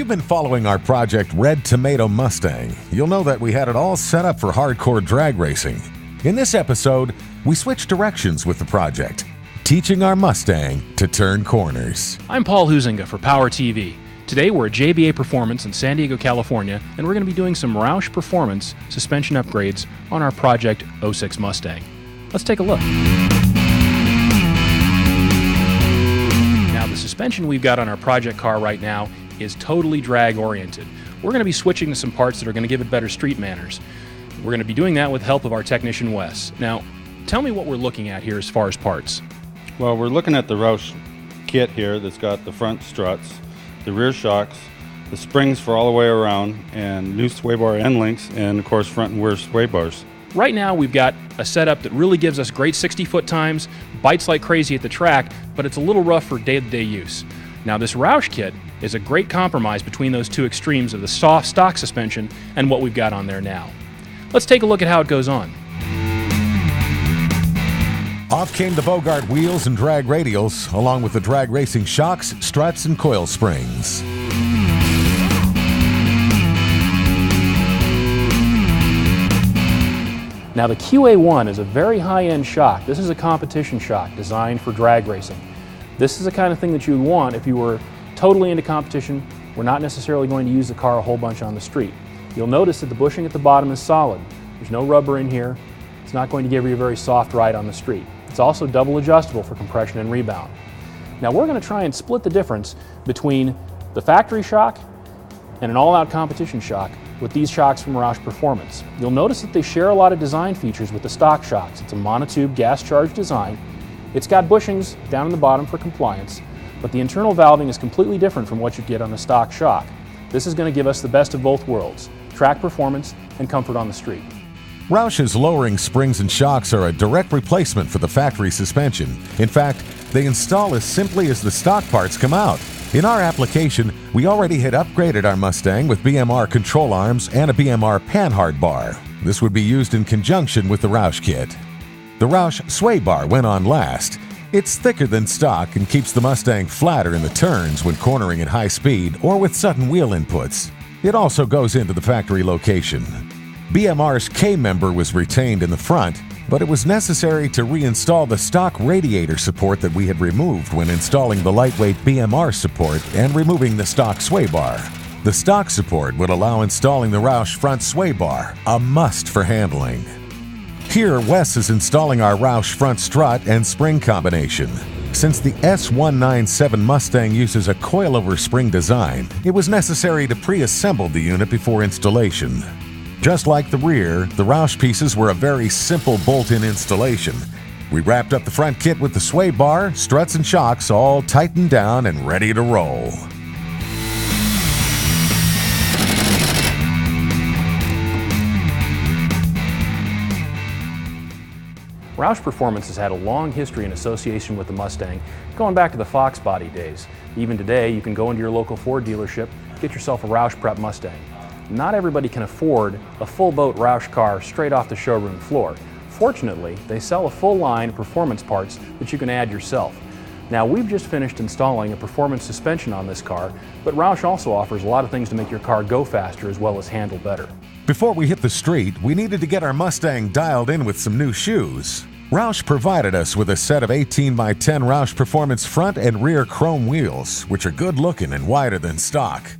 you've been following our project Red Tomato Mustang, you'll know that we had it all set up for hardcore drag racing. In this episode, we switched directions with the project, teaching our Mustang to turn corners. I'm Paul Huizinga for Power TV. Today we're at JBA Performance in San Diego, California, and we're going to be doing some Roush Performance suspension upgrades on our Project 06 Mustang. Let's take a look. Now, the suspension we've got on our project car right now is totally drag oriented. We're going to be switching to some parts that are going to give it better street manners. We're going to be doing that with the help of our technician Wes. Now, tell me what we're looking at here as far as parts. Well, we're looking at the Roush kit here that's got the front struts, the rear shocks, the springs for all the way around, and new sway bar end links, and of course front and rear sway bars. Right now we've got a setup that really gives us great 60-foot times, bites like crazy at the track, but it's a little rough for day-to-day use. Now, this Roush kit is a great compromise between those two extremes of the soft stock suspension and what we've got on there now. Let's take a look at how it goes on. Off came the Bogart wheels and drag radials, along with the drag racing shocks, struts, and coil springs. Now, the QA1 is a very high-end shock. This is a competition shock designed for drag racing. This is the kind of thing that you would want if you were totally into competition. We're not necessarily going to use the car a whole bunch on the street. You'll notice that the bushing at the bottom is solid. There's no rubber in here. It's not going to give you a very soft ride on the street. It's also double adjustable for compression and rebound. Now, we're going to try and split the difference between the factory shock and an all-out competition shock with these shocks from Roush Performance. You'll notice that they share a lot of design features with the stock shocks. It's a monotube gas-charged design. It's got bushings down in the bottom for compliance, but the internal valving is completely different from what you get on the stock shock. This is going to give us the best of both worlds, track performance and comfort on the street. Roush's lowering springs and shocks are a direct replacement for the factory suspension. In fact, they install as simply as the stock parts come out. In our application, we already had upgraded our Mustang with BMR control arms and a BMR panhard bar. This would be used in conjunction with the Roush kit. The Roush sway bar went on last. It's thicker than stock and keeps the Mustang flatter in the turns when cornering at high speed or with sudden wheel inputs. It also goes into the factory location. BMR's K-member was retained in the front, but it was necessary to reinstall the stock radiator support that we had removed when installing the lightweight BMR support and removing the stock sway bar. The stock support would allow installing the Roush front sway bar, a must for handling. Here, Wes is installing our Roush front strut and spring combination. Since the S197 Mustang uses a coilover spring design, it was necessary to pre-assemble the unit before installation. Just like the rear, the Roush pieces were a very simple bolt-in installation. We wrapped up the front kit with the sway bar, struts, and shocks all tightened down and ready to roll. Roush Performance has had a long history in association with the Mustang, going back to the Fox body days. Even today, you can go into your local Ford dealership, get yourself a Roush Prep Mustang. Not everybody can afford a full-boat Roush car straight off the showroom floor. Fortunately, they sell a full line of performance parts that you can add yourself. Now, we've just finished installing a performance suspension on this car, but Roush also offers a lot of things to make your car go faster as well as handle better. Before we hit the street, we needed to get our Mustang dialed in with some new shoes. Roush provided us with a set of 18x10 Roush Performance front and rear chrome wheels, which are good looking and wider than stock.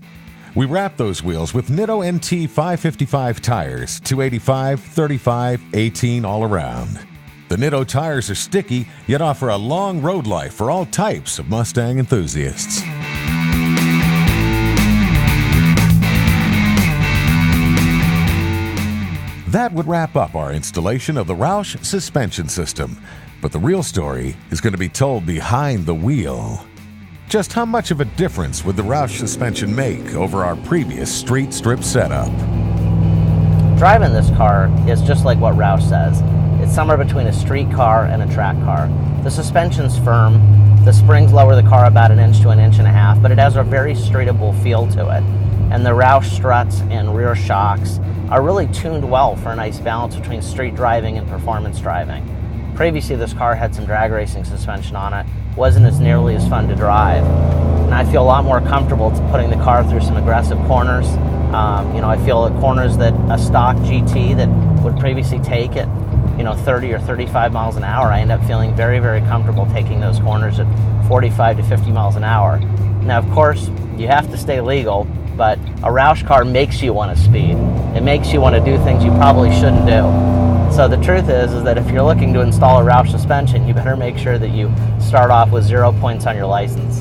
We wrapped those wheels with Nitto NT 555 tires, 285, 35, 18 all around. The Nitto tires are sticky, yet offer a long road life for all types of Mustang enthusiasts. That would wrap up our installation of the Roush suspension system, but the real story is going to be told behind the wheel. Just how much of a difference would the Roush suspension make over our previous street strip setup? Driving this car is just like what Roush says. It's somewhere between a street car and a track car. The suspension's firm, the springs lower the car about 1 inch to 1.5 inches, but it has a very straightable feel to it. And the Roush struts and rear shocks are really tuned well for a nice balance between street driving and performance driving. Previously, this car had some drag racing suspension on it. Wasn't as nearly as fun to drive. and I feel a lot more comfortable putting the car through some aggressive corners. I feel at corners that a stock GT that would previously take it 30 or 35 miles an hour, I end up feeling very, very comfortable taking those corners at 45 to 50 miles an hour. Now, of course, you have to stay legal, but a Roush car makes you want to speed. It makes you want to do things you probably shouldn't do. So the truth is that if you're looking to install a Roush suspension, you better make sure that you start off with 0 points on your license.